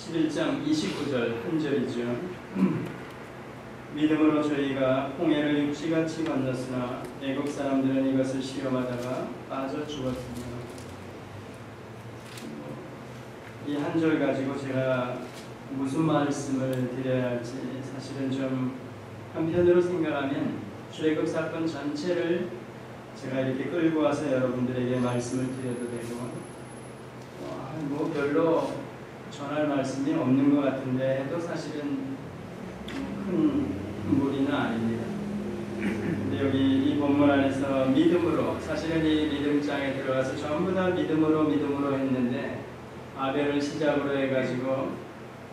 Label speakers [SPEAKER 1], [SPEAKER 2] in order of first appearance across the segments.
[SPEAKER 1] 11장 29절 한 절이죠. 믿음으로 저희가 홍해를 육지같이 건넜으나 애국 사람들은 이것을 시험하다가 빠져 죽었으며. 이 한 절 가지고 제가 무슨 말씀을 드려야 할지 사실은 좀 한편으로 생각하면 출애굽 사건 전체를 제가 이렇게 끌고 와서 여러분들에게 말씀을 드려도 되고 뭐 별로 전할 말씀이 없는 것 같은데 또 사실은 큰 무리는 아닙니다. 근데 여기 이 본문 안에서 믿음으로, 사실은 이 믿음장에 들어가서 전부 다 믿음으로 했는데 아벨을 시작으로 해가지고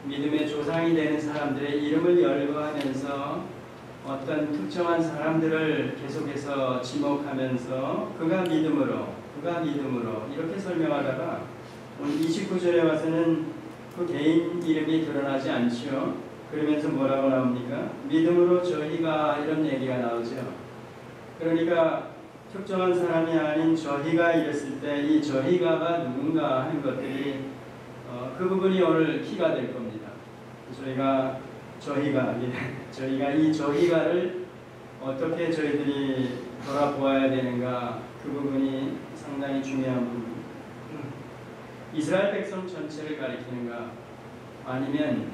[SPEAKER 1] 믿음의 조상이 되는 사람들의 이름을 열거하면서 어떤 특정한 사람들을 계속해서 지목하면서 그가 믿음으로 이렇게 설명하다가 오늘 29절에 와서는 그 개인 이름이 드러나지 않죠. 그러면서 뭐라고 나옵니까? 믿음으로 저희가, 이런 얘기가 나오죠. 그러니까 특정한 사람이 아닌 저희가 이랬을 때 이 저희가가 누군가 하는 것들이 그 부분이 오늘 키가 될 겁니다. 저희가 이 저희가를 어떻게 저희들이 돌아보아야 되는가, 그 부분이 상당히 중요한 부분입니다. 이스라엘 백성 전체를 가리키는가, 아니면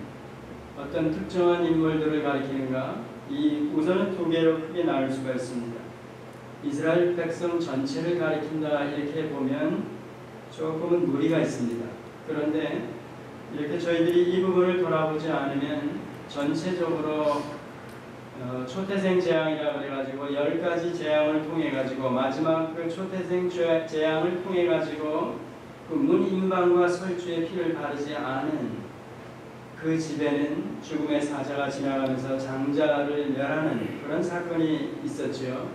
[SPEAKER 1] 어떤 특정한 인물들을 가리키는가, 우선은 두 개로 크게 나눌 수가 있습니다. 이스라엘 백성 전체를 가리킨다 이렇게 보면 조금은 무리가 있습니다. 그런데 이렇게 저희들이 이 부분을 돌아보지 않으면 전체적으로 초태생 재앙이라고 그래가지고 10가지 재앙을 통해가지고 마지막 그 초태생 재앙을 통해가지고 그 문인방과 설주의 피를 바르지 않은 그 집에는 죽음의 사자가 지나가면서 장자를 멸하는 그런 사건이 있었죠.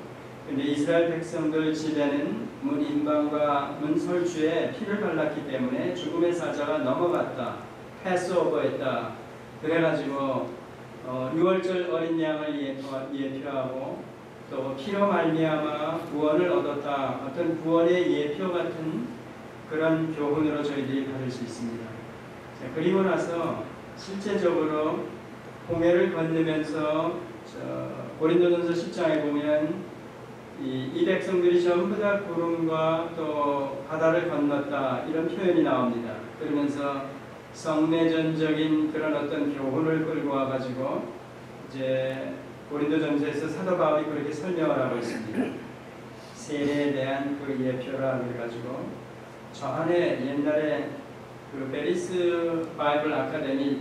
[SPEAKER 1] 근데 이스라엘 백성들 집에는 문인방과 문설주에 피를 발랐기 때문에 죽음의 사자가 넘어갔다, 패스오버했다. 그래가지고 6월절 어린 양을 예표하고 또 피로 말미암아 구원을 얻었다, 어떤 구원의 예표 같은 그런 교훈으로 저희들이 받을 수 있습니다. 자, 그리고 나서 실제적으로 홍해를 건너면서 고린도전서 10장에 보면 이 백성들이 전부 다 구름과 또 바다를 건넜다, 이런 표현이 나옵니다. 그러면서 성내전적인 그런 어떤 교훈을 끌고 와가지고 이제 고린도전서에서 사도 바울이 그렇게 설명을 하고 있습니다. 세례에 대한 그 예표라 그래가지고 저 안에 옛날에 그 베리스 바이블 아카데미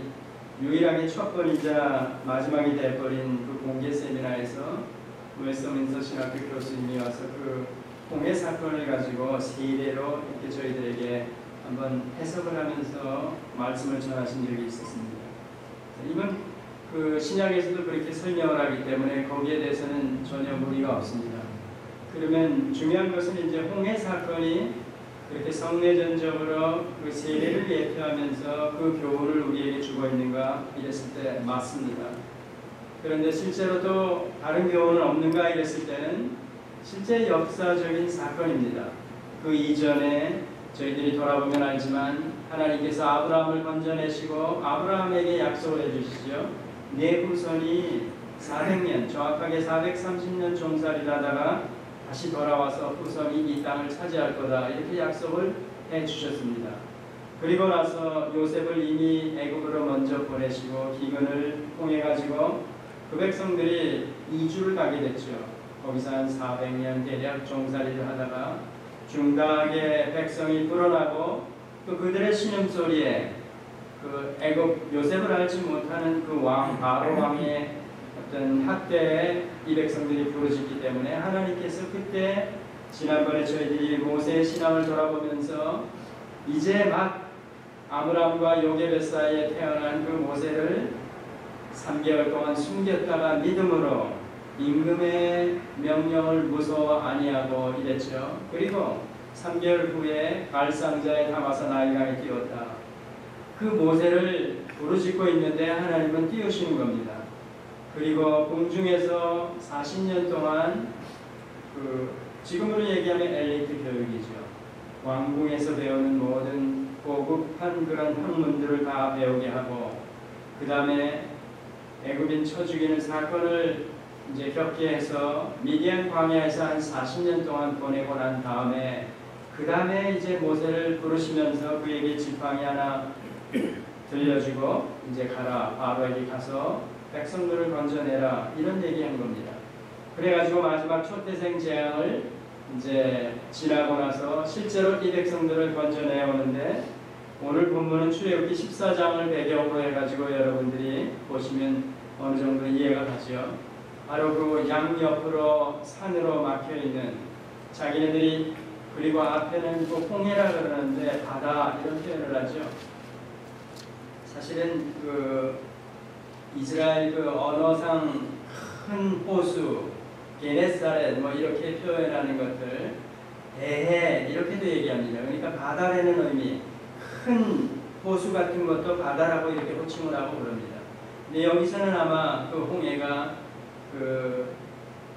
[SPEAKER 1] 유일하게 첫 번이자 마지막이 돼버린 그 공개 세미나에서 웨스트민스터 신학교 교수님이 와서 그 홍해 사건을 가지고 세례로 이렇게 저희들에게 한번 해석을 하면서 말씀을 전하신 적이 있었습니다. 이건 그 신약에서도 그렇게 설명을 하기 때문에 거기에 대해서는 전혀 무리가 없습니다. 그러면 중요한 것은 이제 홍해 사건이 그렇게 성내전적으로 그 세례를 예표하면서 그 교훈을 우리에게 주고 있는가 이랬을 때 맞습니다. 그런데 실제로 또 다른 교훈은 없는가 이랬을 때는 실제 역사적인 사건입니다. 그 이전에 저희들이 돌아보면 알지만 하나님께서 아브라함을 건져내시고 아브라함에게 약속을 해주시죠. 내 후손이 400년, 정확하게 430년 종살이를 하다가 다시 돌아와서 후손이 이 땅을 차지할 거다, 이렇게 약속을 해주셨습니다. 그리고 나서 요셉을 이미 애굽으로 먼저 보내시고 기근을 통해가지고 그 백성들이 이주를 가게 됐죠. 거기서 한 400년 대략 종살이를 하다가 중당하게 백성이 불어나고 또 그들의 신음소리에 그 애굽 요셉을 알지 못하는 그 왕, 바로 왕의 어떤 학대에 이 백성들이 부르짖기 때문에 하나님께서 그때 지난번에 저희들이 모세의 신앙을 돌아보면서 이제 막 아므람과 요게벳 사이에 태어난 그 모세를 3개월 동안 숨겼다가 믿음으로 임금의 명령을 무서워 아니하고 이랬죠. 그리고 3개월 후에 발상자에 담아서 나일강에 띄웠다. 그 모세를 부르짖고 있는데 하나님은 띄우시는 겁니다. 그리고 궁중에서 40년 동안 지금으로 얘기하면 엘리트 교육이죠. 왕궁에서 배우는 모든 고급한 그런 학문들을 다 배우게 하고, 그 다음에 애굽인 쳐 죽이는 사건을 이제 겪게 해서 미디안 광야에서 한 40년 동안 보내고 난 다음에, 그 다음에 이제 모세를 부르시면서 그에게 지팡이 하나 들려주고 이제 가라, 바로에게 가서 백성들을 건져내라, 이런 얘기한 겁니다. 그래가지고 마지막 초태생 재앙을 이제 지나고 나서 실제로 이 백성들을 건져내오는데, 오늘 본문은 출애굽기 14장을 배경으로 해가지고 여러분들이 보시면 어느 정도 이해가 가죠. 바로 그 양옆으로 산으로 막혀있는, 자기네들이 그리고 앞에는 그 홍해라 그러는데 바다, 이런 표현을 하죠. 사실은 그 이스라엘 그 언어상 큰 호수, 게네사렛 뭐 이렇게 표현하는 것들, 대해 이렇게도 얘기합니다. 그러니까 바다라는 의미, 큰 호수 같은 것도 바다라고 이렇게 호칭을 하고 그럽니다. 근데 여기서는 아마 그 홍해가 그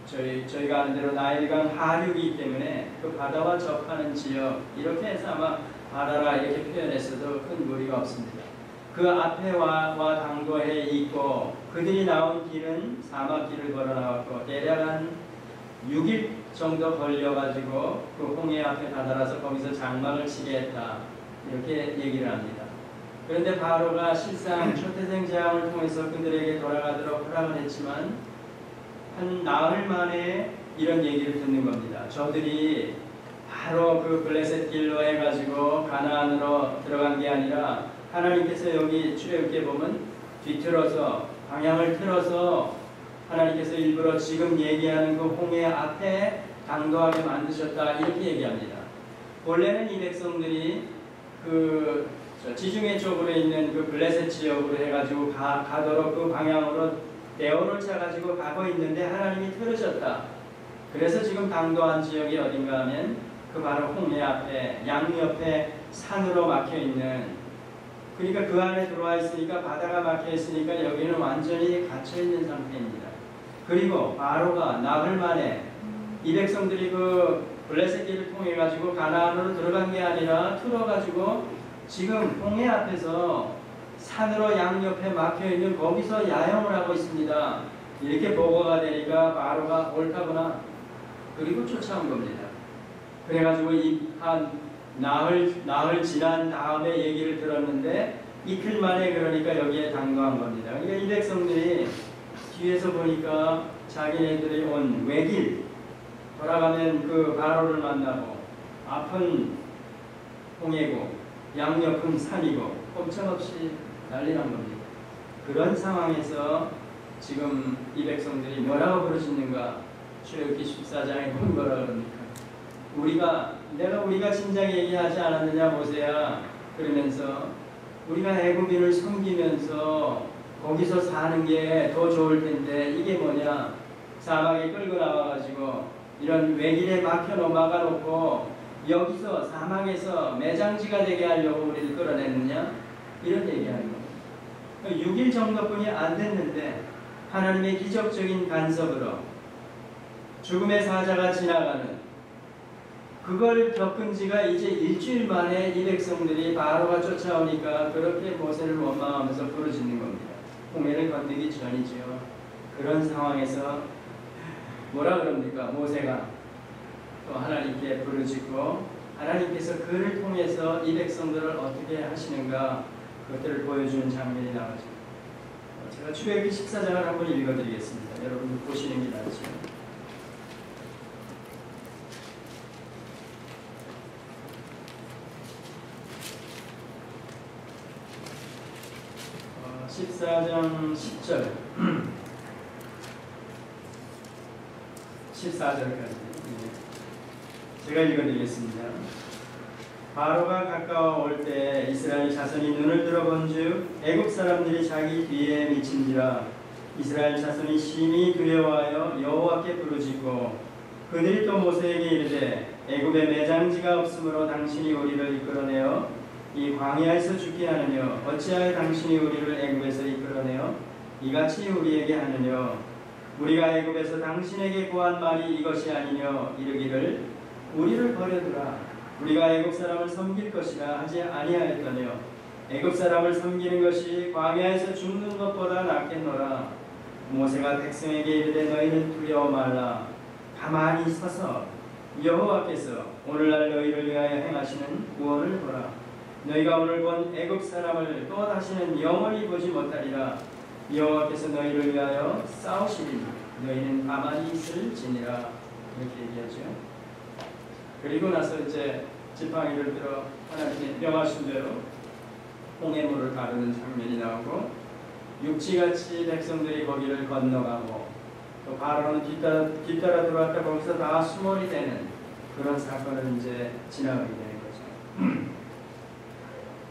[SPEAKER 1] 저희가 아는 대로 나일강 하류이기 때문에 그 바다와 접하는 지역, 이렇게 해서 아마 바다라 이렇게 표현했어도 큰 무리가 없습니다. 그 앞에와 당도에 있고, 그들이 나온 길은 사막길을 걸어 나왔고, 대략 한 6일 정도 걸려가지고 그 홍해 앞에 다다라서 거기서 장막을 치게 했다, 이렇게 얘기를 합니다. 그런데 바로가 실상 초태생 재앙을 통해서 그들에게 돌아가도록 허락을 했지만, 한 나흘 만에 이런 얘기를 듣는 겁니다. 저들이 바로 그 블레셋 길로 해가지고 가나안으로 들어간 게 아니라, 하나님께서 여기 출애굽기에 보면 뒤틀어서, 방향을 틀어서 하나님께서 일부러 지금 얘기하는 그 홍해 앞에 당도하게 만드셨다, 이렇게 얘기합니다. 원래는 이 백성들이 그 지중해 쪽으로 있는 그 블레셋 지역으로 해가지고 가도록 그 방향으로 대어를 짜가지고 가고 있는데 하나님이 틀으셨다. 그래서 지금 당도한 지역이 어딘가 하면 그 바로 홍해 앞에 양옆에 산으로 막혀있는, 그러니까 그 안에 들어와 있으니까, 바다가 막혀있으니까 여기는 완전히 갇혀있는 상태입니다. 그리고 바로가 나흘 만에 이 백성들이 그 블레셋 길을 통해 가지고 가나안으로 들어간 게 아니라 틀어가지고 지금 홍해 앞에서 산으로 양옆에 막혀있는 거기서 야영을 하고 있습니다. 이렇게 보고가 되니까 바로가 옳다구나, 그리고 쫓아온 겁니다. 그래가지고 한 나흘 지난 다음에 얘기를 들었는데 이틀 만에 그러니까 여기에 당도한 겁니다. 그러니까 이 백성들이 뒤에서 보니까 자기네들이 온 외길 돌아가면 그 바로를 만나고, 앞은 홍해고 양옆은 산이고 꼼짝없이 난리 난 겁니다. 그런 상황에서 지금 이 백성들이 뭐라고 부르짖는가? 출애굽기 14장에 보면 뭐라 그럽니까? 우리가 진작 얘기하지 않았느냐 모세야, 그러면서 우리가 애굽인을 섬기면서 거기서 사는 게 더 좋을 텐데 이게 뭐냐? 사막에 끌고 나와가지고 이런 외길에 막아놓고 여기서 사막에서 매장지가 되게 하려고 우리를 끌어냈느냐? 이런 얘기하는 겁니다. 6일 정도뿐이 안 됐는데 하나님의 기적적인 간섭으로 죽음의 사자가 지나가는, 그걸 겪은 지가 이제 일주일 만에 이 백성들이 바로가 쫓아오니까 그렇게 모세를 원망하면서 부르짖는 겁니다. 홍해를 건너기 전이지요. 그런 상황에서 뭐라 그럽니까? 모세가 또 하나님께 부르짖고, 하나님께서 그를 통해서 이 백성들을 어떻게 하시는가, 그것들을 보여주는 장면이 나오죠. 제가 출애굽기 14장을 한번 읽어드리겠습니다. 여러분 보시는 게 낫죠. 14장 10절 14절까지 제가 읽어드리겠습니다. 바로가 가까워 올 때 이스라엘 자손이 눈을 들어본즉 애굽 사람들이 자기 뒤에 미친지라. 이스라엘 자손이 심히 두려워하여 여호와께 부르짖고, 그들이 또 모세에게 이르되 애굽에 매장지가 없으므로 당신이 우리를 이끌어내어 이 광야에서 죽게 하느뇨? 어찌하여 당신이 우리를 애굽에서 이끌어내어 이같이 우리에게 하느뇨? 우리가 애굽에서 당신에게 구한 말이 이것이 아니뇨? 이르기를 우리를 버려두라. 우리가 애굽 사람을 섬길 것이라 하지 아니하였더니요 애굽 사람을 섬기는 것이 광야에서 죽는 것보다 낫겠노라. 모세가 백성에게 이르되 너희는 두려워 말라. 가만히 서서 여호와께서 오늘날 너희를 위하여 행하시는 구원을 보라. 너희가 오늘 본 애굽 사람을 또 다시는 영원히 보지 못하리라. 여호와께서 너희를 위하여 싸우시리니 너희는 가만히 있을지니라. 이렇게 얘기하죠. 그리고 나서 이제 지팡이를 들어 하나님의 명하신 대로 홍해물을 가르는 장면이 나오고 육지같이 백성들이 거기를 건너가고 또 바로는 뒤따라 들어왔다 거기서 다 수몰이 되는 그런 사건을 이제 지나가게 되는 거죠.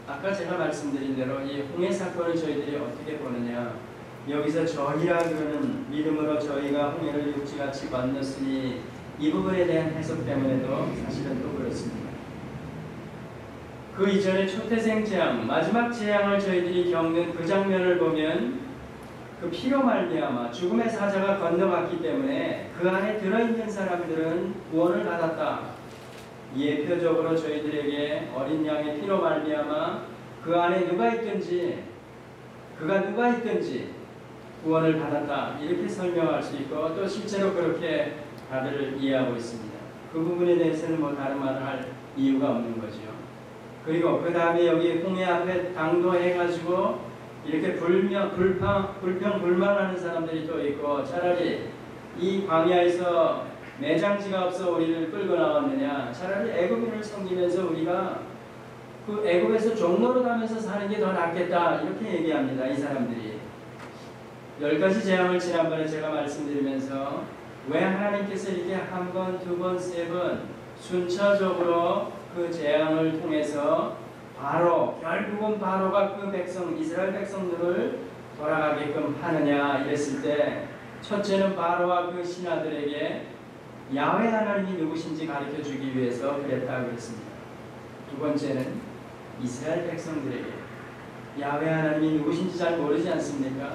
[SPEAKER 1] 아까 제가 말씀드린 대로 이 홍해 사건을 저희들이 어떻게 보느냐, 여기서 저희라 그러는 믿음으로 저희가 홍해를 육지같이 건넜으니 이 부분에 대한 해석 때문에도 사실은 또 그렇습니다. 그 이전에 초태생 재앙, 마지막 재앙을 저희들이 겪는 그 장면을 보면 그 피로 말미암아 죽음의 사자가 건너갔기 때문에 그 안에 들어있는 사람들은 구원을 받았다. 예표적으로 저희들에게 어린 양의 피로 말미암아 그 안에 누가 있든지 구원을 받았다. 이렇게 설명할 수 있고 또 실제로 그렇게 다들 이해하고 있습니다. 그 부분에 대해서는 뭐 다른 말을 할 이유가 없는 거죠. 그리고 그 다음에 여기 홍해 앞에 당도해가지고 이렇게 불평불만하는 사람들이 또 있고, 차라리 이 광야에서 매장지가 없어 우리를 끌고 나왔느냐, 차라리 애굽인을 섬기면서 우리가 그 애굽에서 종로로 가면서 사는 게 더 낫겠다, 이렇게 얘기합니다. 이 사람들이 10가지 재앙을 지난번에 제가 말씀드리면서 왜 하나님께서 이렇게 한 번, 두 번, 세 번 순차적으로 그 재앙을 통해서 결국은 바로가 그 백성, 이스라엘 백성들을 돌아가게끔 하느냐 이랬을 때, 첫째는 바로와 그 신하들에게 야훼 하나님이 누구신지 가르쳐 주기 위해서 그랬다 그랬습니다. 두 번째는 이스라엘 백성들에게 야훼 하나님이 누구신지 잘 모르지 않습니까?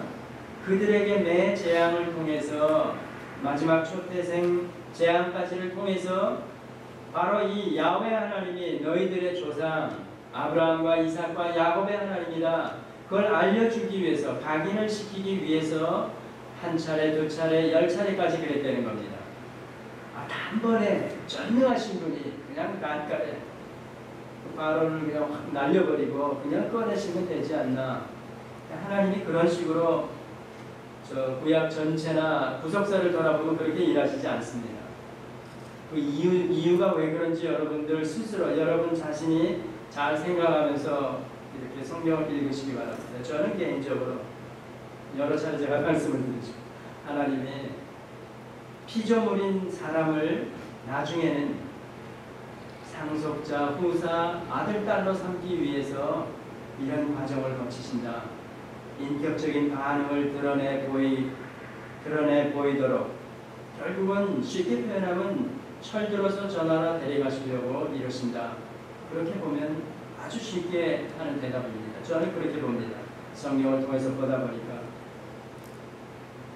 [SPEAKER 1] 그들에게 매 재앙을 통해서 마지막 초태생 재앙까지를 통해서 바로 이 야훼 하나님이 너희들의 조상 아브라함과 이삭과 야곱의 하나님이다, 그걸 알려주기 위해서, 각인을 시키기 위해서 한 차례, 두 차례, 10차례까지 그랬다는 겁니다. 단번에 전능하신 분이 그냥 깐깐해 바로를 그냥 확 날려버리고 그냥 꺼내시면 되지 않나. 하나님이 그런 식으로 저 구약 전체나 구속사를 돌아보면 그렇게 일하시지 않습니다. 그 이유가 왜 그런지 여러분들 스스로, 여러분 자신이 잘 생각하면서 이렇게 성경을 읽으시기 바랍니다. 저는 개인적으로 여러 차례 제가 말씀을 드리죠. 하나님이 피조물인 사람을 나중에는 상속자, 후사, 아들, 딸로 삼기 위해서 이런 과정을 거치신다. 인격적인 반응을 드러내 보이도록 결국은 쉽게 표현하면 철들어서 전하라 데려가시려고 이러신다. 그렇게 보면 아주 쉽게 하는 대답입니다. 저는 그렇게 봅니다. 성경을 통해서 보다 보니까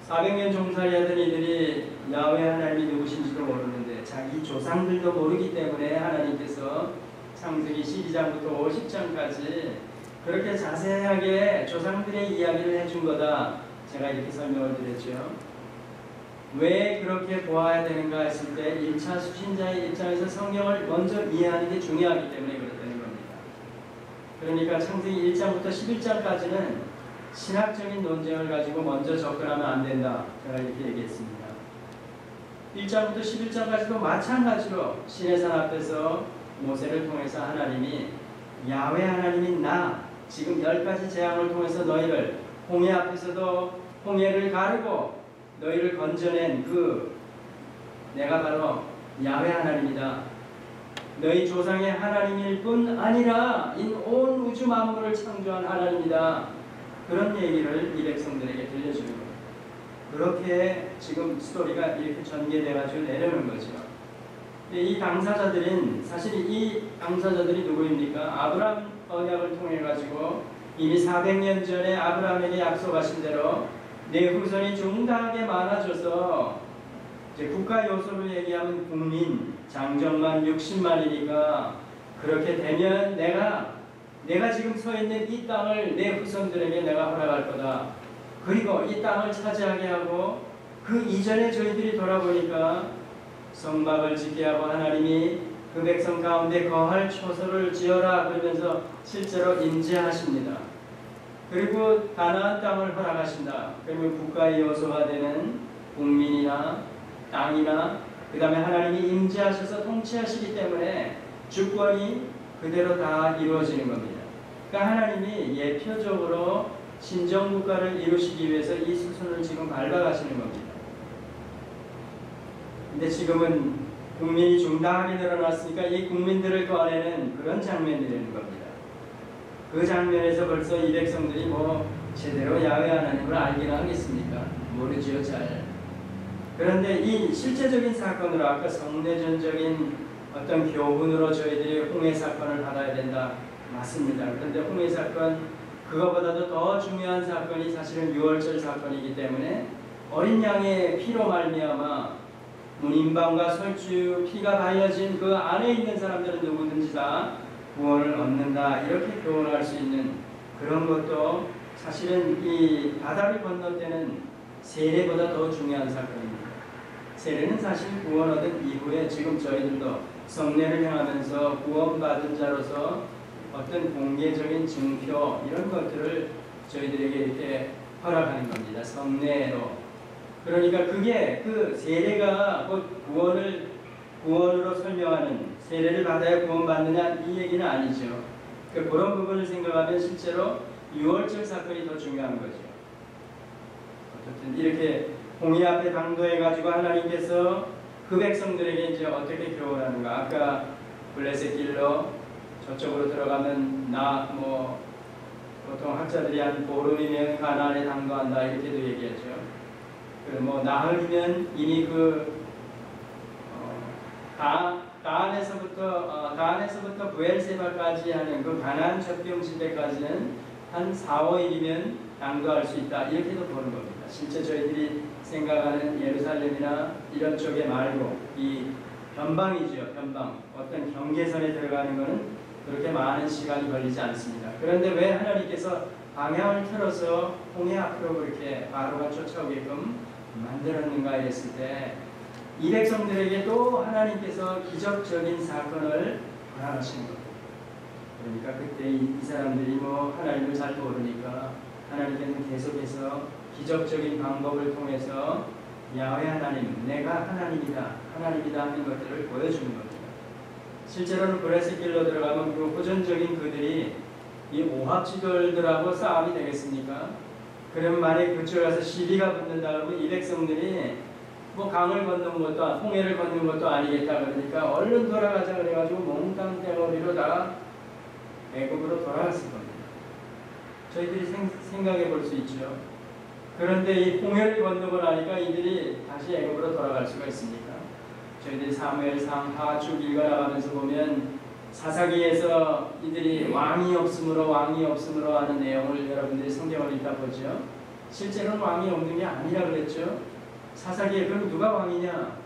[SPEAKER 1] 400년 종살이하던 이들이 야훼 하나님이 누구신지도 모르는데 자기 조상들도 모르기 때문에 하나님께서 창세기 12장부터 50장까지 그렇게 자세하게 조상들의 이야기를 해준 거다. 제가 이렇게 설명을 드렸죠. 왜 그렇게 보아야 되는가 했을 때 1차 수신자의 입장에서 성경을 먼저 이해하는 게 중요하기 때문에 그렇다는 겁니다. 그러니까 창세기 1장부터 11장까지는 신학적인 논쟁을 가지고 먼저 접근하면 안 된다. 제가 이렇게 얘기했습니다. 1장부터 11장까지도 마찬가지로 시내산 앞에서 모세를 통해서 하나님이 야훼 하나님인 나, 지금 10가지 재앙을 통해서 너희를 홍해 앞에서도 홍해를 가르고 너희를 건져낸 내가 바로 야훼 하나님이다. 너희 조상의 하나님일 뿐 아니라 온 우주 만물을 창조한 하나님이다. 그런 얘기를 이 백성들에게 들려주는 거예요. 그렇게 지금 스토리가 이렇게 전개돼가지고 내려오는 거죠. 이 당사자들은, 사실 이 당사자들이 누구입니까? 아브라함 언약을 통해가지고 이미 400년 전에 아브라함에게 약속하신 대로 내 후손이 중다하게 많아져서 이제 국가 요소를 얘기하면 국민, 장정만 60만이니까 그렇게 되면 내가 지금 서 있는 이 땅을 내 후손들에게 내가 허락할 거다. 그리고 이 땅을 차지하게 하고 그 이전에 저희들이 돌아보니까 성막을 짓게 하고 하나님이 그 백성 가운데 거할 초소를 지어라 그러면서 실제로 임재하십니다. 그리고 가나안 땅을 허락하신다. 그러면 국가의 요소가 되는 국민이나 땅이나 그 다음에 하나님이 임재하셔서 통치하시기 때문에 주권이 그대로 다 이루어지는 겁니다. 그러니까 하나님이 예표적으로 신정국가를 이루시기 위해서 이 수순을 지금 밟아가시는 겁니다. 근데 지금은 국민이 중당하게 늘어났으니까 이 국민들을 도와내는 그런 장면이 되는 겁니다. 그 장면에서 벌써 이 백성들이 뭐 제대로 야훼 하나님을 알기나 하겠습니까? 모르지요 잘. 그런데 이 실제적인 사건으로 아까 성내전적인 어떤 교훈으로 저희들이 홍해 사건을 받아야 된다. 맞습니다. 그런데 홍해 사건 그거보다도 더 중요한 사건이 사실은 유월절 사건이기 때문에 어린 양의 피로 말미암아 문인방과 설주 피가 발려진 그 안에 있는 사람들은 누구든지 다 구원을 얻는다. 이렇게 교훈할 수 있는 그런 것도 사실은 이 바다를 건너때는 세례보다 더 중요한 사건입니다. 세례는 사실 구원 얻은 이후에 지금 저희들도 성례를 행하면서 구원받은 자로서 어떤 공개적인 증표 이런 것들을 저희들에게 이렇게 허락하는 겁니다. 성례로. 그러니까 그게 그 세례가 곧 구원으로 설명하는 세례를 받아야 구원받느냐 이 얘기는 아니죠. 그러니까 그런 부분을 생각하면 실제로 유월절 사건이 더 중요한 거죠. 어쨌든 이렇게 홍해 앞에 당도해가지고 하나님께서 그 백성들에게 이제 어떻게 교훈하는가. 아까 블레셋 길로 저쪽으로 들어가면 보통 학자들이 한 보름이면 가나안에 당도한다 이렇게도 얘기하죠. 뭐 나흘이면 이미 다안에서부터 부엘세바까지 하는 그 가나안 접경 지대까지는 한 4, 5일이면 당도할 수 있다. 이렇게도 보는 겁니다. 실제 저희들이 생각하는 예루살렘이나 이런 쪽에 말고 이 변방이죠. 변방. 어떤 경계선에 들어가는 것은 그렇게 많은 시간이 걸리지 않습니다. 그런데 왜 하나님께서 방향을 틀어서 홍해 앞으로 그렇게 바로가 쫓아오게끔 만들었는가 했을 때 이 백성들에게 또 하나님께서 기적적인 사건을 허락하신 겁니다. 그러니까 그때 이 사람들이 하나님을 잘 모르니까 하나님께서는 계속해서 기적적인 방법을 통해서 야훼 하나님, 내가 하나님이다 하는 것들을 보여주는 겁니다. 실제로는 블레셋 길로 들어가면 그 호전적인 그들이 이 오합지졸들하고 싸움이 되겠습니까? 그러면 만약에 그쪽에 가서 시비가 붙는다 그러면 이 백성들이 강을 걷는 것도 홍해를 걷는 것도 아니겠다 그러니까 얼른 돌아가자 그래가지고 몽땅 떼머리로 다 애국으로 돌아갔을 겁니다. 저희들이 생각해 볼 수 있죠. 그런데 이 홍해를 건너고 나니까 이들이 다시 애국으로 돌아갈 수가 있습니까? 저희들이 사무엘상 하쭉 읽어나가면서 보면 사사기에서 이들이 왕이 없으므로 하는 내용을 여러분들이 성경을 읽다 보죠. 실제로는 왕이 없는 게 아니라 그랬죠. 사사기에 그럼 누가 왕이냐?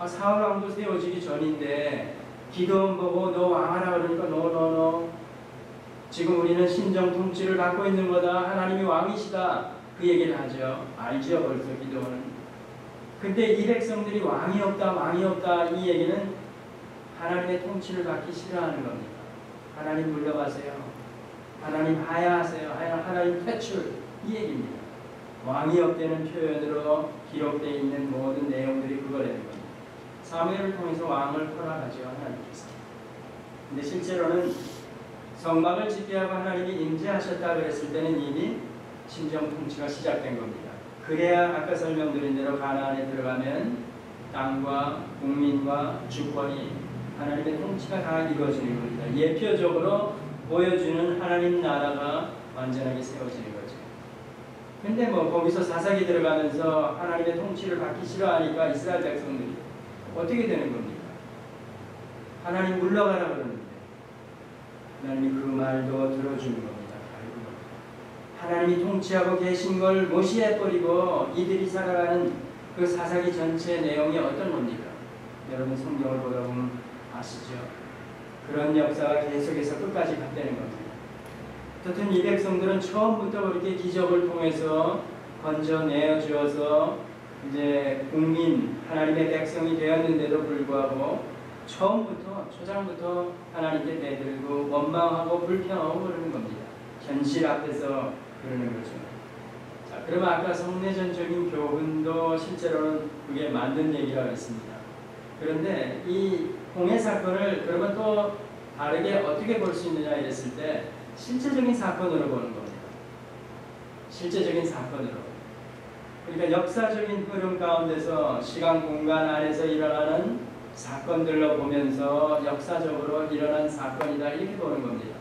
[SPEAKER 1] 사울 왕도 세워지기 전인데 기드온 보고 너 왕하라 그러니까 너 지금 우리는 신정 통치를 갖고 있는 거다. 하나님이 왕이시다. 그 얘기를 하죠. 알죠 벌써 기드온은. 근데 이 백성들이 왕이 없다 이 얘기는 하나님의 통치를 받기 싫어하는 겁니다. 하나님 물러가세요. 하나님 하야하세요. 하나님 퇴출 이 얘기입니다. 왕이 없다는 표현으로 기록되어 있는 모든 내용들이 그거라는 겁니다. 사무엘을 통해서 왕을 허락하죠 하나님께서. 근데 실제로는 성막을 짓게 하고 하나님이 임재하셨다 그랬을 때는 이미 신정 통치가 시작된 겁니다. 그래야 아까 설명드린 대로 가나안에 들어가면 땅과 국민과 주권이 하나님의 통치가 다 이루어지는 겁니다. 예표적으로 보여주는 하나님 나라가 완전하게 세워지는 거죠. 근데 거기서 사사기 들어가면서 하나님의 통치를 받기 싫어하니까 이스라엘 백성들이 어떻게 되는 겁니까? 하나님 물러가라 그러는데 하나님이 그 말도 들어주는 겁니다. 하나님이 통치하고 계신 걸 무시해버리고 이들이 살아가는 그 사사기 전체 내용이 어떤 겁니까? 여러분 성경을 보다 보면 아시죠? 그런 역사가 계속해서 끝까지 갔다는 겁니다. 어쨌든 이 백성들은 처음부터 그렇게 기적을 통해서 건져내어 주어서 이제 국민, 하나님의 백성이 되었는데도 불구하고 처음부터, 초장부터 하나님께 대들고 원망하고 불평하고 그러는 겁니다. 현실 앞에서 그러는 거죠. 자, 그러면 아까 성내전적인 교훈도 실제로는 그게 맞는 얘기라고 했습니다. 그런데 이 홍해 사건을 그러면 또 다르게 어떻게 볼 수 있느냐 이랬을 때 실제적인 사건으로 보는 겁니다. 실제적인 사건으로. 그러니까 역사적인 흐름 가운데서 시간 공간 안에서 일어나는 사건들로 보면서 역사적으로 일어난 사건이다 이렇게 보는 겁니다.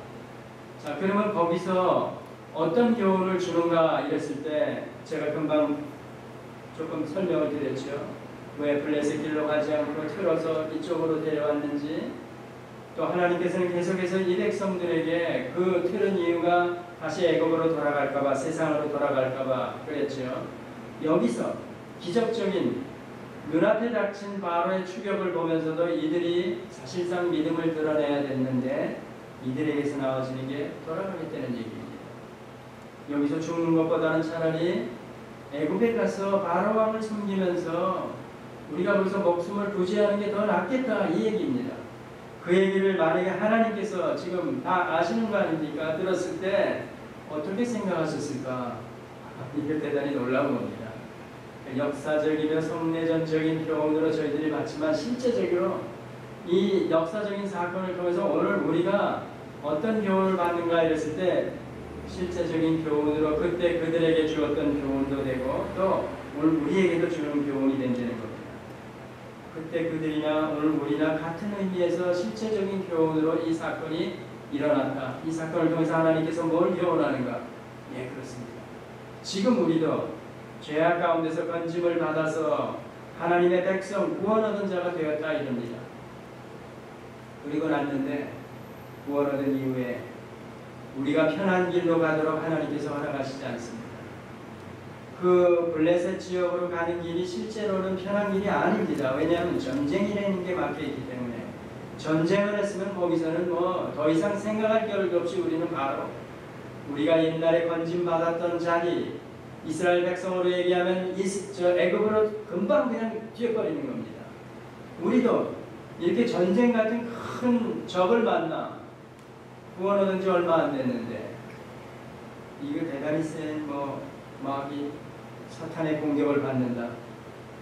[SPEAKER 1] 자, 그러면 거기서 어떤 교훈을 주는가 이랬을 때 제가 금방 조금 설명을 드렸죠. 왜 블레셋 길로 가지 않고 틀어서 이쪽으로 데려왔는지, 또 하나님께서는 계속해서 이 백성들에게 그 틀은 이유가 다시 애굽으로 돌아갈까봐, 세상으로 돌아갈까봐 그랬죠. 여기서 기적적인 눈앞에 닥친 바로의 추격을 보면서도 이들이 사실상 믿음을 드러내야 됐는데 이들에게서 나와지는 게 돌아가겠다는 얘기입니다. 여기서 죽는 것보다는 차라리 애굽에 가서 바로 왕을 섬기면서 우리가 거기서 목숨을 부지하는 게 더 낫겠다 이 얘기입니다. 그 얘기를 만약에 하나님께서 지금 다 아시는 거 아닙니까? 들었을 때 어떻게 생각하셨을까? 이게 대단히 놀라운 겁니다. 역사적이며 성내전적인 교훈으로 저희들이 봤지만 실제적으로 이 역사적인 사건을 통해서 오늘 우리가 어떤 교훈을 받는가 이랬을 때 실제적인 교훈으로 그때 그들에게 주었던 교훈도 되고 또 오늘 우리에게도 주는 교훈이 된다는 겁니다. 그때 그들이나 오늘 우리나 같은 의미에서 실제적인 교훈으로 이 사건이 일어났다. 이 사건을 통해서 하나님께서 뭘 교훈하는가? 예, 그렇습니다. 지금 우리도 죄악 가운데서 건짐을 받아서 하나님의 백성 구원 얻은 자가 되었다 이럽니다. 그리고 났는데 구원 얻은 이후에 우리가 편한 길로 가도록 하나님께서 허락하시지 않습니다. 그 블레셋 지역으로 가는 길이 실제로는 편한 길이 아닙니다. 왜냐하면 전쟁이라는 게 막혀있기 때문에 전쟁을 했으면 거기서는 뭐 더 이상 생각할 겨를도 없이 우리는 바로 우리가 옛날에 건짐받았던 자리 이스라엘 백성으로 얘기하면 애굽으로 금방 그냥 뛰어버리는 겁니다. 우리도 이렇게 전쟁 같은 큰 적을 만나 구원 얻은 지 얼마 안 됐는데 이거 대단히 센 막 이 사탄의 공격을 받는다.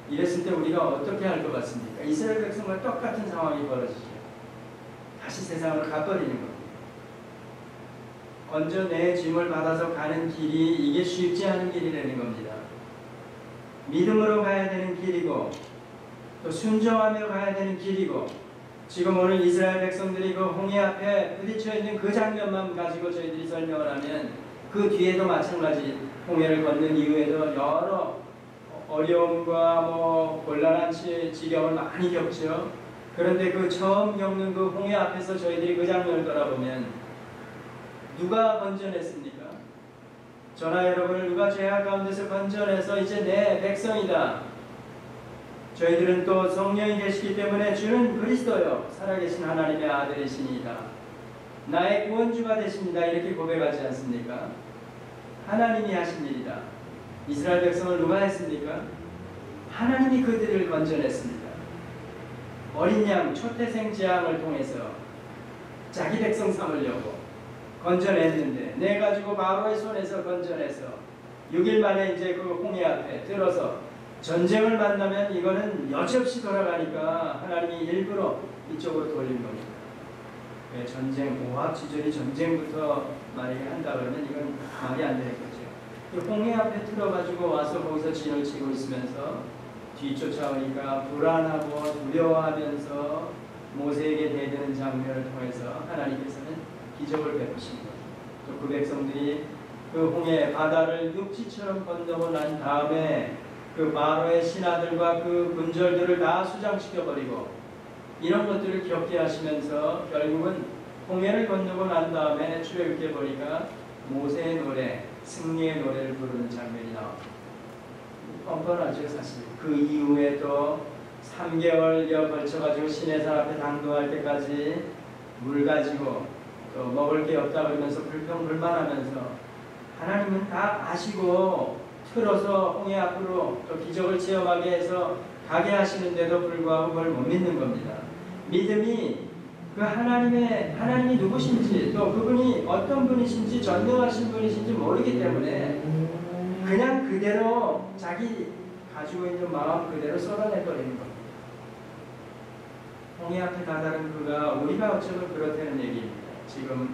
[SPEAKER 1] 이랬을 때 우리가 어떻게 할 것 같습니까? 이스라엘 백성과 똑같은 상황이 벌어지죠. 다시 세상으로 가버리는 겁니다. 건져내 짐을 받아서 가는 길이 이게 쉽지 않은 길이라는 겁니다. 믿음으로 가야 되는 길이고 또 순종하며 가야 되는 길이고 지금 오늘 이스라엘 백성들이 그 홍해 앞에 부딪혀 있는 그 장면만 가지고 저희들이 설명을 하면 그 뒤에도 마찬가지 홍해를 걷는 이후에도 여러 어려움과 곤란한 지경을 많이 겪죠. 그런데 그 처음 겪는 그 홍해 앞에서 저희들이 그 장면을 돌아보면 누가 건져냈습니까? 저나 여러분을 누가 죄악 가운데서 건져내서 이제 내 백성이다. 저희들은 또 성령이 계시기 때문에 주는 그리스도요 살아계신 하나님의 아들이시니이다. 나의 구원주가 되십니다. 이렇게 고백하지 않습니까? 하나님이 하신 일이다. 이스라엘 백성을 누가 했습니까? 하나님이 그들을 건져냈습니다. 어린 양 초태생 재앙을 통해서 자기 백성 삼으려고 건져냈는데 내 가지고 바로의 손에서 건져내서 6일 만에 이제 그 홍해 앞에 들어서 전쟁을 만나면 이거는 여지없이 돌아가니까 하나님이 일부러 이쪽으로 돌린 겁니다. 왜 전쟁, 오합지졸이 전쟁부터 만약에 한다 그러면 이건 말이 안 되는 거죠. 홍해 앞에 들어가지고 와서 거기서 진을 치고 있으면서 뒤쫓아오니까 불안하고 두려워하면서 모세에게 대드는 장면을 통해서 하나님께서는 기적을 베푸신 거죠. 또 그 백성들이 그 홍해 바다를 육지처럼 건너고 난 다음에 그 바로의 신하들과 그 군절들을 다 수장시켜버리고 이런 것들을 겪게 하시면서 결국은 홍해를 건너고 난 다음에 출애굽기에 보니까 모세의 노래, 승리의 노래를 부르는 장면이 나옵니다. 뻔뻔하죠 사실. 그 이후에 또 3개월여 걸쳐가지고 시내산 앞에 당도할 때까지 물 가지고 또 먹을 게 없다 그러면서 불평불만하면서 하나님은 다 아시고 틀어서 홍해 앞으로 또 기적을 체험하게 해서 가게 하시는데도 불구하고 그걸 못 믿는 겁니다. 믿음이 그 하나님이 누구신지 또 그분이 어떤 분이신지 전능하신 분이신지 모르기 때문에 그냥 그대로 자기 가지고 있는 마음 그대로 쏟아내버리는 겁니다. 홍해 앞에 다다른 그가 우리가 어쩌면 그렇다는 얘기입니다. 지금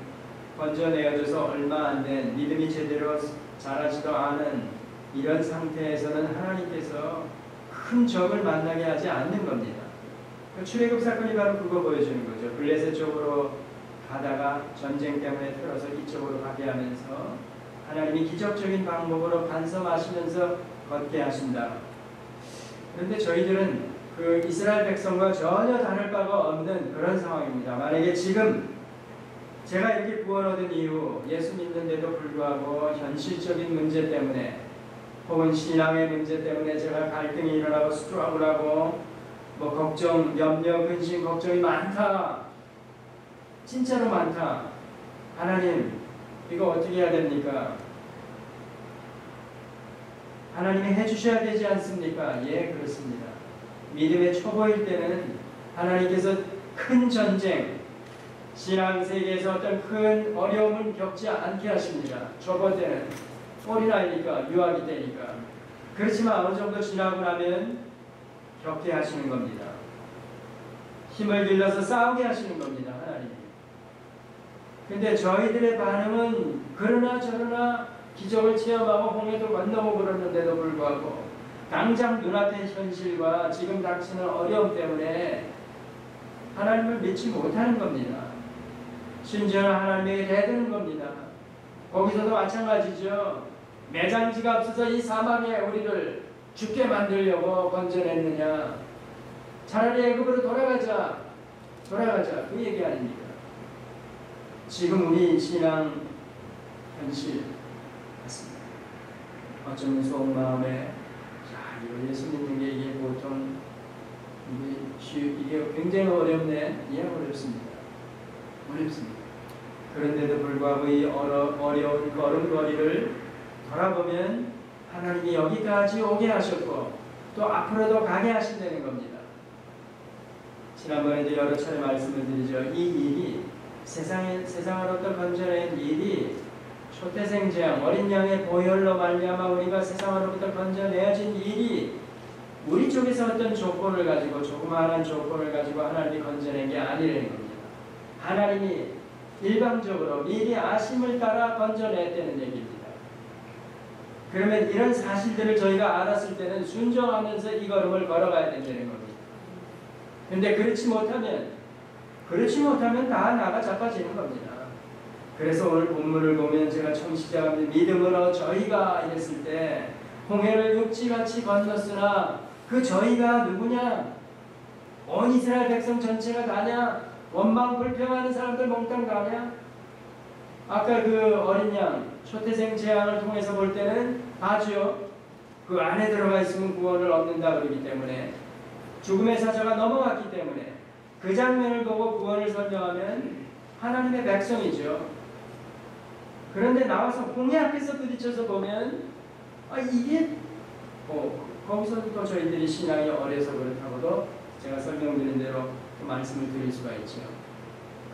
[SPEAKER 1] 건져내어져서 얼마 안 된 믿음이 제대로 자라지도 않은 이런 상태에서는 하나님께서 큰 적을 만나게 하지 않는 겁니다. 그 출애굽 사건이 바로 그거 보여주는 거죠. 블레셋 쪽으로 가다가 전쟁 때문에 틀어서 이쪽으로 가게 하면서 하나님이 기적적인 방법으로 반성하시면서 걷게 하신다. 그런데 저희들은 그 이스라엘 백성과 전혀 다를 바가 없는 그런 상황입니다. 만약에 지금 제가 이렇게 구원 얻은 이후 예수 믿는데도 불구하고 현실적인 문제 때문에 혹은 신앙의 문제 때문에 제가 갈등이 일어나고 스트러글 하고 뭐 걱정, 염려, 근심, 걱정이 많다. 진짜로 많다. 하나님, 이거 어떻게 해야 됩니까? 하나님이 해주셔야 되지 않습니까? 예, 그렇습니다. 믿음의 초보일 때는 하나님께서 큰 전쟁, 신앙 세계에서 어떤 큰 어려움을 겪지 않게 하십니다. 초보 때는 어린아이니까, 유아기 때니까. 그렇지만 어느 정도 지나고 나면 겪게 하시는 겁니다. 힘을 길러서 싸우게 하시는 겁니다. 하나님이. 근데 저희들의 반응은 그러나 저러나 기적을 체험하고 홍해도 건너고 그러는데도 불구하고 당장 눈앞의 현실과 지금 닥치는 어려움 때문에 하나님을 믿지 못하는 겁니다. 심지어는 하나님에게 대드는 겁니다. 거기서도 마찬가지죠. 매장지가 없어서 이 사막에 우리를 죽게 만들려고 건져냈느냐. 차라리 애굽으로 돌아가자. 그 얘기 아닙니까? 지금 우리 신앙 현실 같습니다. 어쩌면 속마음에 이거 예수 믿는 게 이게 보통 이게 굉장히 어렵네. 예, 어렵습니다. 그런데도 불구하고 이 어려운 걸음걸이를 돌아보면 하나님이 여기까지 오게 하셨고 또 앞으로도 가게 하신다는 겁니다. 지난번에도 여러 차례 말씀을 드리죠. 이 일이 세상으로부터 건져낸 일이 초태생 재앙, 어린 양의 보혈로 말미암아 우리가 세상으로부터 건져내어진 일이 우리 쪽에서 어떤 조건을 가지고 조그마한 조건을 가지고 하나님이 건져낸 게 아니라는 겁니다. 하나님이 일방적으로 미리 아심을 따라 건져냈다는 얘기입니다. 그러면 이런 사실들을 저희가 알았을 때는 순종하면서 이 걸음을 걸어가야 된다는 겁니다. 그런데 그렇지 못하면 다 나가 자빠지는 겁니다. 그래서 오늘 본문을 보면 제가 청취자가 믿음으로 저희가 이랬을 때 홍해를 육지같이 건넜으나 그 저희가 누구냐? 온 이스라엘 백성 전체가 다냐? 원망 불평하는 사람들 몽땅 다냐? 아까 그 어린 양 초태생 재앙을 통해서 볼 때는 아주요. 그 안에 들어가 있으면 구원을 얻는다 그러기 때문에 죽음의 사자가 넘어갔기 때문에 그 장면을 보고 구원을 설명하면 하나님의 백성이죠. 그런데 나와서 홍해 앞에서 부딪혀서 보면 이게 거기서부터 저희들이 신앙이 어려서 그렇다고도 제가 설명드린 대로 말씀을 드릴 수가 있죠.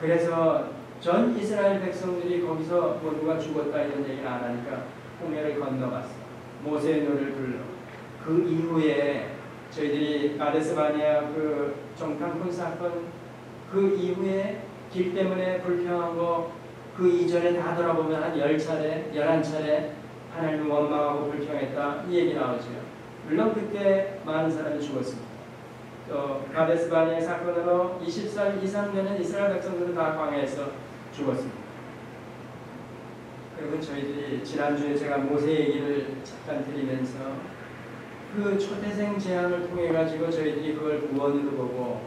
[SPEAKER 1] 그래서 전 이스라엘 백성들이 거기서 뭐 누가 죽었다 이런 얘기를 안 하니까 홍해를 건너갔어. 모세의 노를 불러. 그 이후에 저희들이 가데스바네아 그 정탐꾼 사건 그 이후에 길 때문에 불평한 거 그 이전에 다 돌아보면 한 10차례, 11차례 하나님을 원망하고 불평했다 이 얘기 나오죠. 물론 그때 많은 사람이 죽었습니다. 또 가데스바네아 사건으로 20살 이상 되는 이스라엘 백성들은 다 광야에서 죽었습니다. 그리고 저희들이 지난주에 제가 모세 얘기를 잠깐 드리면서 그 초태생 재앙을 통해 가지고 저희들이 그걸 구원으로 보고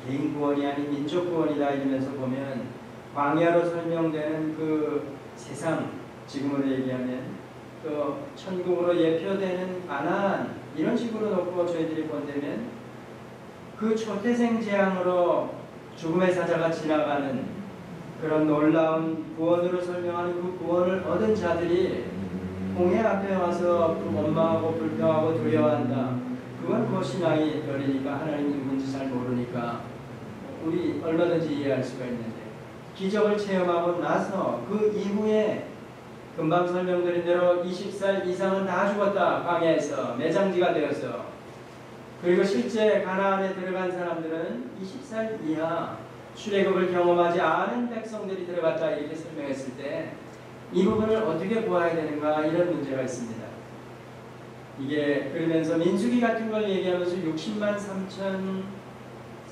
[SPEAKER 1] 개인 구원이 아닌 민족 구원이다 이러면서 보면 광야로 설명되는 그 세상 지금으로 얘기하면 또 천국으로 예표되는 가나안 이런 식으로 놓고 저희들이 본다면 그 초태생 재앙으로 죽음의 사자가 지나가는 그런 놀라운 구원으로 설명하는 그 구원을 얻은 자들이 홍해 앞에 와서 원망하고 불평하고 두려워한다. 그건 그 신앙이 어리니까 하나님이 누군지 잘 모르니까 우리 얼마든지 이해할 수가 있는데 기적을 체험하고 나서 그 이후에 금방 설명드린 대로 20살 이상은 다 죽었다. 광야에서 매장지가 되어서. 그리고 실제 가나안에 들어간 사람들은 20살 이하 출애굽을 경험하지 않은 백성들이 들어갔다 이렇게 설명했을 때 이 부분을 어떻게 보아야 되는가 이런 문제가 있습니다. 이게 그러면서 민수기 같은 걸 얘기하면서 60만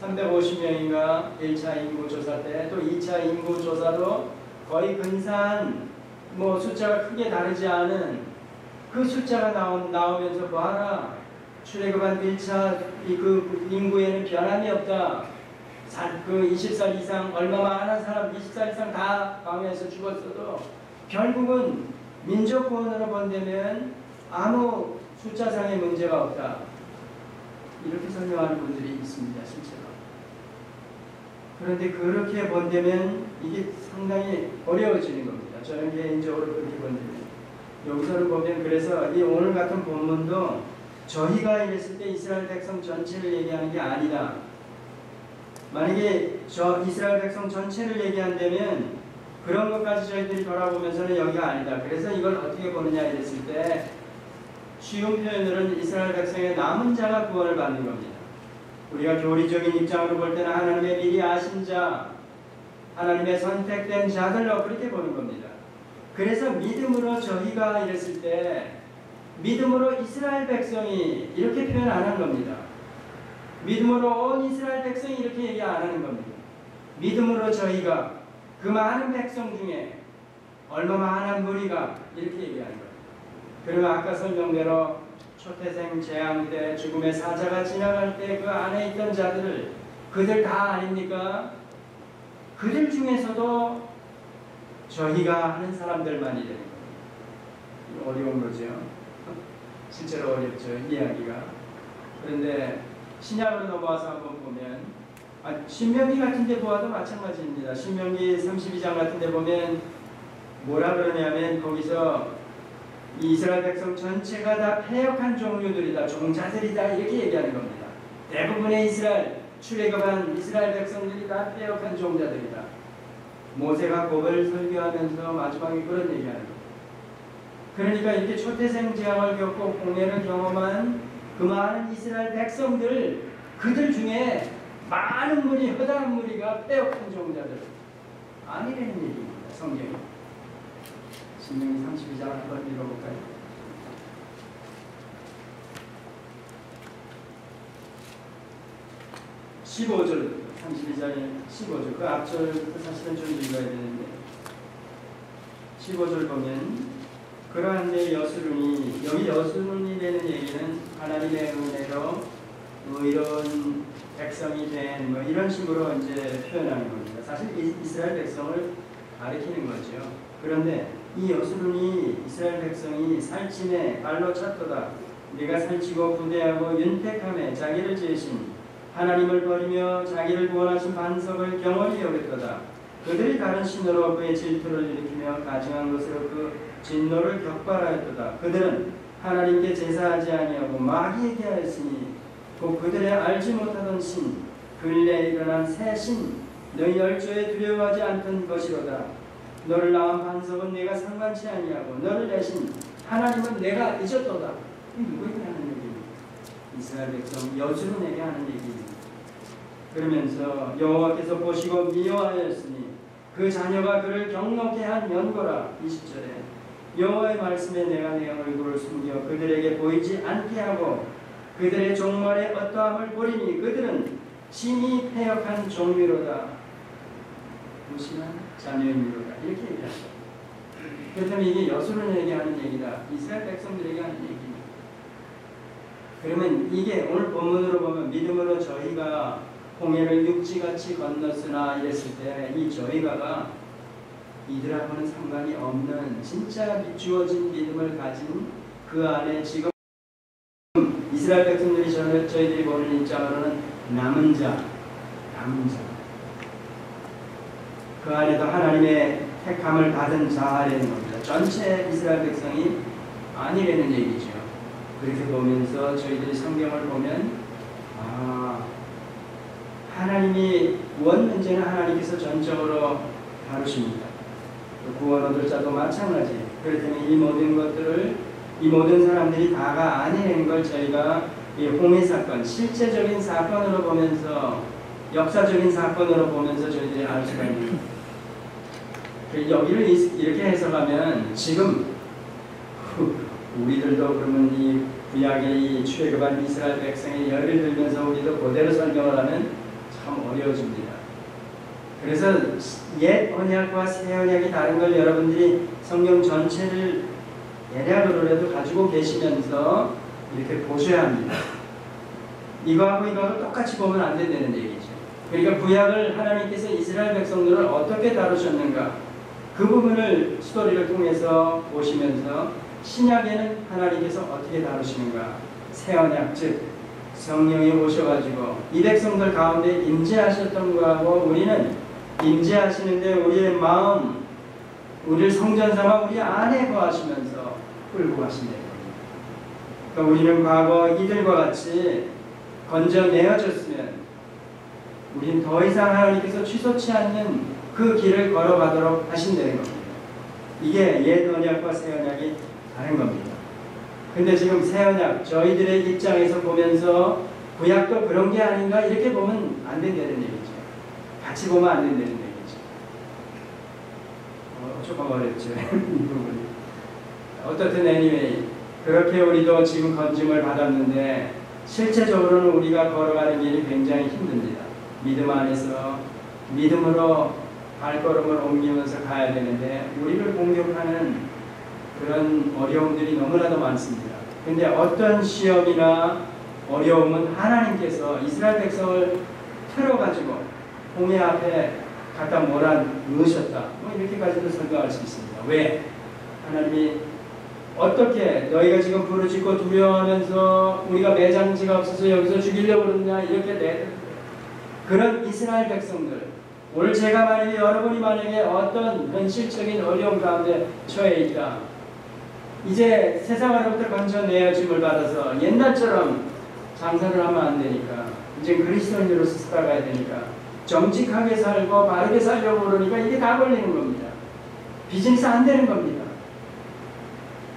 [SPEAKER 1] 3,350명인가 1차 인구조사 때 또 2차 인구조사도 거의 근사한 뭐 숫자가 크게 다르지 않은 그 숫자가 나오면서 봐라. 출애굽한 1차 그 인구에는 변함이 없다. 그 20살 이상 얼마만한 사람 20살 이상 다 광야에서 죽었어도 결국은 민족 구원으로 본다면 아무 숫자상의 문제가 없다. 이렇게 설명하는 분들이 있습니다. 실제로. 그런데 그렇게 본다면 이게 상당히 어려워지는 겁니다. 저는 개인적으로 그렇게 본다면. 여기서는 보면 그래서 이 오늘 같은 본문도 저희가 이랬을 때 이스라엘 백성 전체를 얘기하는 게 아니다. 만약에 이스라엘 백성 전체를 얘기한다면 그런 것까지 저희들이 돌아보면서는 여기가 아니다. 그래서 이걸 어떻게 보느냐 이랬을 때 쉬운 표현으로는 이스라엘 백성의 남은 자가 구원을 받는 겁니다. 우리가 교리적인 입장으로 볼 때는 하나님의 미리 아신 자, 하나님의 선택된 자들로 그렇게 보는 겁니다. 그래서 믿음으로 저희가 이랬을 때 믿음으로 이스라엘 백성이 이렇게 표현 안 한 겁니다. 믿음으로 온 이스라엘 백성이 이렇게 얘기 안 하는 겁니다. 믿음으로 저희가 그 많은 백성 중에 얼마만한 무리가 이렇게 얘기하는 거예요. 그러면 아까 설명대로 초태생 재앙 때 죽음의 사자가 지나갈 때 그 안에 있던 자들을 그들 다 아닙니까? 그들 중에서도 저희가 하는 사람들만이 되는 거예요. 어려운 거죠. 실제로 어렵죠. 이야기가. 그런데 신약으로 넘어와서 한번 보면 신명기 같은 데 보아도 마찬가지입니다. 신명기 32장 같은 데 보면 뭐라 그러냐면 거기서 이스라엘 백성 전체가 다 패역한 종류들이다. 종자들이다. 이렇게 얘기하는 겁니다. 대부분의 출애굽한 이스라엘 백성들이 다 패역한 종자들이다. 모세가 곡을 설교하면서 마지막에 그런 얘기하는 겁니다. 그러니까 이렇게 초태생 재앙을 겪고 홍해를 경험한 그 많은 이스라엘 백성들 그들 중에 많은 무리, 허다한 무리가 빼앗긴 종자들 아니라는 얘기입니다. 성경이. 신명기 32장 한번 읽어볼까요? 15절, 32장의 15절, 그 앞절 사실은 좀 읽어야 되는데 15절 보면 그러한 내 여수룬이, 여기 여수룬이 되는 얘기는 하나님의 은혜로 의로운 백성이 된 뭐 이런 식으로 이제 표현하는 겁니다. 사실 이스라엘 백성을 가리키는 거죠. 그런데 이 여수룬이 이스라엘 백성이 살침에 발로 찼도다. 네가 살치고 부대하고 윤택함에 자기를 지으신 하나님을 버리며 자기를 구원하신 반석을 경홀히 여겼도다. 그들이 다른 신으로 그의 질투를 일으키며 가증한 것으로 그 진노를 격발하였도다. 그들은 하나님께 제사하지 아니하고 마귀에게 하였으니 곧 그들의 알지 못하던 신, 근래에 일어난 새 신, 너희 열조에 두려워하지 않던 것이로다. 너를 낳은 반석은 내가 상관치 아니하고 너를 내신 하나님은 내가 잊었도다. 이 누구에게 하는 얘기입니까? 이스라엘 백성 여수룬에게 하는 얘기입니다. 그러면서 여호와께서 보시고 미워하였으니 그 자녀가 그를 경노케 한 연고라. 20절에 여호와의 말씀에 내가 내 얼굴을 숨겨 그들에게 보이지 않게 하고 그들의 종말에 어떠함을 보리니 그들은 심히 패역한 종류로다. 무심한 자녀이니로다. 이렇게 얘기하죠. 그렇다면 이게 여수룬에게 하는 얘기다. 이스라엘 백성들에게 하는 얘기입니다. 그러면 이게 오늘 본문으로 보면 믿음으로 저희가 홍해를 육지같이 건넜으나 이랬을 때 이 저희가가 이들하고는 상관이 없는 진짜 주어진 믿음을 가진 그 안에 지금 이스라엘 백성들이 저희들이 보는 입장으로는 남은 자. 그 안에도 하나님의 택함을 받은 자라는 겁니다. 전체 이스라엘 백성이 아니라는 얘기죠. 그렇게 보면서 저희들이 성경을 보면 하나님이 원 문제는 하나님께서 전적으로 다루십니다. 구원 얻을 자도 마찬가지예요. 그렇기 때문에 이 모든 것들을 이 모든 사람들이 다가 아니라는 걸 저희가 이 홍해 사건, 실제적인 사건으로 보면서 역사적인 사건으로 보면서 저희들이 알 수가 있는 여기를 이렇게 해석하면 지금 우리들도 그러면 이 구약의 이 출애굽한 이스라엘 백성의 열을 들면서 우리도 그대로 설명을 하면 참 어려워집니다. 그래서 옛 언약과 새 언약이 다른 걸 여러분들이 성경 전체를 대략으로라도 가지고 계시면서 이렇게 보셔야 합니다. 이거하고 이거하고 똑같이 보면 안 된다는 얘기죠. 그러니까 구약을 하나님께서 이스라엘 백성들을 어떻게 다루셨는가 그 부분을 스토리를 통해서 보시면서 신약에는 하나님께서 어떻게 다루시는가 새 언약 즉 성령이 오셔가지고 이 백성들 가운데 임재하셨던 거하고 우리는 임재하시는데 우리의 마음 우리를 성전 삼아 우리 안에 거하시면서 끌고 가신다는 겁니다. 그러니까 우리는 과거 이들과 같이 건져내어졌으면 우리는 더 이상 하나님께서 취소치 않는 그 길을 걸어가도록 하신다는 겁니다. 이게 옛 언약과 새 언약이 다른 겁니다. 근데 지금 새 언약 저희들의 입장에서 보면서 구약도 그런 게 아닌가 이렇게 보면 안 된다는 얘기죠. 같이 보면 안 된다는 얘기죠. 조금 어렵죠. 이 부분이. 어떻든 anyway 그렇게 우리도 지금 건짐을 받았는데 실제적으로는 우리가 걸어가는 길이 굉장히 힘듭니다. 믿음 안에서 믿음으로 발걸음을 옮기면서 가야 되는데 우리를 공격하는 그런 어려움들이 너무나도 많습니다. 근데 어떤 시험이나 어려움은 하나님께서 이스라엘 백성을 틀어가지고 홍해 앞에 갖다 몰아넣으셨다. 이렇게까지도 설명할 수 있습니다. 왜? 하나님이 어떻게 너희가 지금 부르짖고 두려워하면서 우리가 매장지가 없어서 여기서 죽이려고 그러느냐 이렇게 그런 이스라엘 백성들 오늘 제가 만약에 여러분이 만약에 어떤 현실적인 어려움 가운데 처해 있다. 이제 세상으로부터 건져내어짐을 받아서 옛날처럼 장사를 하면 안 되니까 이제 그리스도인으로서 살아가야 되니까 정직하게 살고 바르게 살려고 그러니까 이게 다 걸리는 겁니다. 비즈니스 안 되는 겁니다.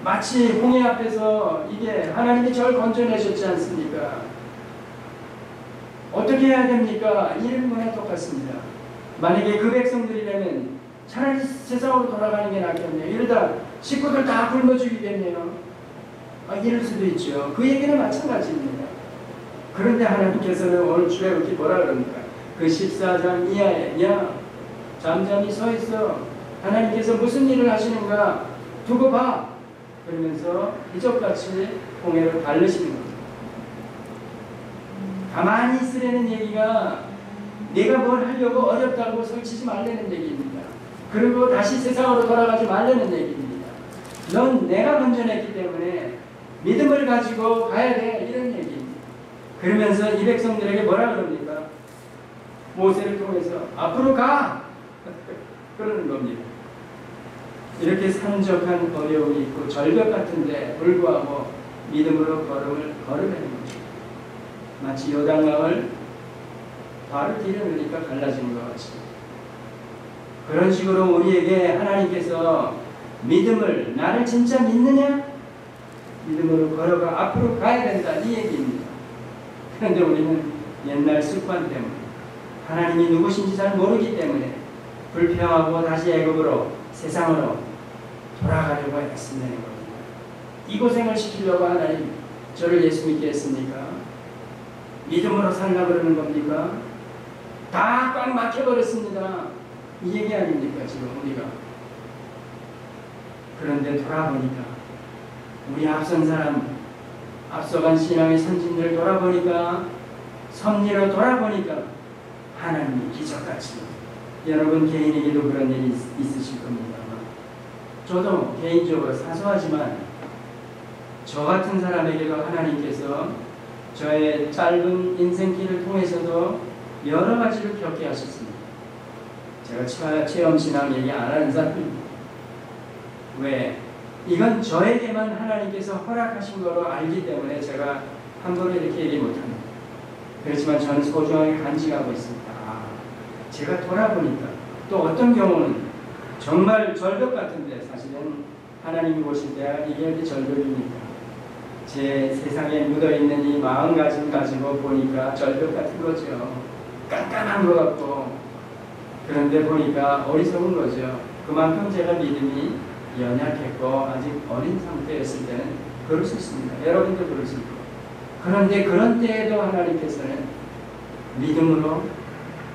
[SPEAKER 1] 마치 홍해 앞에서 이게 하나님이 저를 건져내셨지 않습니까? 어떻게 해야 됩니까? 이런 거나 똑같습니다. 만약에 그 백성들이라면 차라리 세상으로 돌아가는 게 낫겠네요. 이러다 식구들 다 굶어 죽이겠네요. 이럴 수도 있죠. 그 얘기는 마찬가지입니다. 그런데 하나님께서는 오늘 출애굽기 뭐라 그럽니까? 그 14장 이하에 잠잠히 서 있어. 하나님께서 무슨 일을 하시는가 두고 봐. 그러면서 기적같이 홍해를 달르시는 겁니다. 가만히 있으라는 얘기가 내가 뭘 하려고 어렵다고 설치지 말라는 얘기입니다. 그리고 다시 세상으로 돌아가지 말라는 얘기입니다. 넌 내가 건져냈기 때문에 믿음을 가지고 가야 돼. 이런 얘기입니다. 그러면서 이 백성들에게 뭐라 그럽니까? 모세를 통해서 앞으로 가! 그러는 겁니다. 이렇게 산적한 어려움이 있고 절벽 같은데 불구하고 믿음으로 걸음을 걸으라는 거죠. 마치 요단강을 발을 디뎌놓으니까 갈라지는 것 같이. 그런 식으로 우리에게 하나님께서 믿음을 나를 진짜 믿느냐? 믿음으로 걸어가 앞으로 가야 된다. 이 얘기입니다. 그런데 우리는 옛날 습관 때문에 하나님이 누구신지 잘 모르기 때문에 불평하고 다시 애굽으로 세상으로 돌아가려고 애쓴다는 겁니다. 이 고생을 시키려고 하나님 저를 예수 믿게 했습니까? 믿음으로 살라 그러는 겁니까? 다 꽉 막혀버렸습니다. 이 얘기 아닙니까 지금 우리가. 그런데 돌아보니까 우리 앞선 사람 앞서간 신앙의 선진들 돌아보니까 섭리로 돌아보니까 하나님이 기적같이 여러분 개인에게도 그런 일이 있으실 겁니다. 저도 개인적으로 사소하지만 저 같은 사람에게도 하나님께서 저의 짧은 인생길을 통해서도 여러 가지를 겪게 하셨습니다. 제가 체험 신앙 얘기 안 하는 사람입니다. 왜? 이건 저에게만 하나님께서 허락하신 거로 알기 때문에 제가 함부로 이렇게 얘기 못합니다. 그렇지만 저는 소중하게 간직하고 있습니다. 제가 돌아보니까 또 어떤 경우는 정말 절벽 같은데 사실은 하나님이 보실 때 이게 절벽입니까? 제 세상에 묻어있는 이 마음가짐 가지고 보니까 절벽 같은 거죠. 깐깐한 것 같고, 그런데 보니까 어리석은 거죠. 그만큼 제가 믿음이 연약했고 아직 어린 상태였을 때는 그럴 수 있습니다. 여러분도 그럴 수 있고. 그런데 그런 때에도 하나님께서는 믿음으로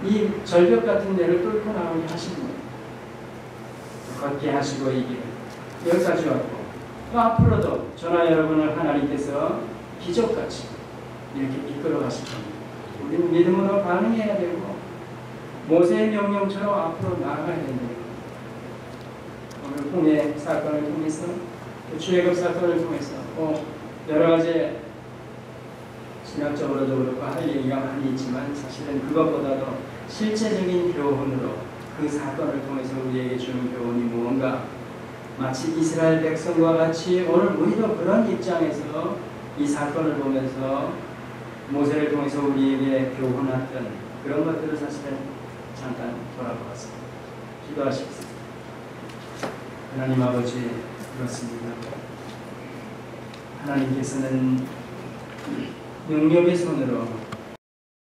[SPEAKER 1] 이 절벽 같은 데를 뚫고 나오게 하십니다. 걷게 하시고 이 길을 여기까지 왔고, 또 앞으로도 저나 여러분을 하나님께서 기적같이 이렇게 이끌어 가실 겁니다. 우리는 믿음으로 반응해야 되고 모세의 명령처럼 앞으로 나아가야 된다. 오늘 홍해 사건을 통해서, 출애굽 사건을 통해서 여러 가지 신학적으로도 그렇고 할 얘기가 많이 있지만 사실은 그것보다도 실제적인 교훈으로 그 사건을 통해서 우리에게 주는 교훈이 무언가, 마치 이스라엘 백성과 같이 오늘 우리도 그런 입장에서 이 사건을 보면서 모세를 통해서 우리에게 교훈했던 그런 것들을 사실은 잠깐 돌아보았습니다. 기도하시겠습니다. 하나님 아버지, 그렇습니다. 하나님께서는 능력의 손으로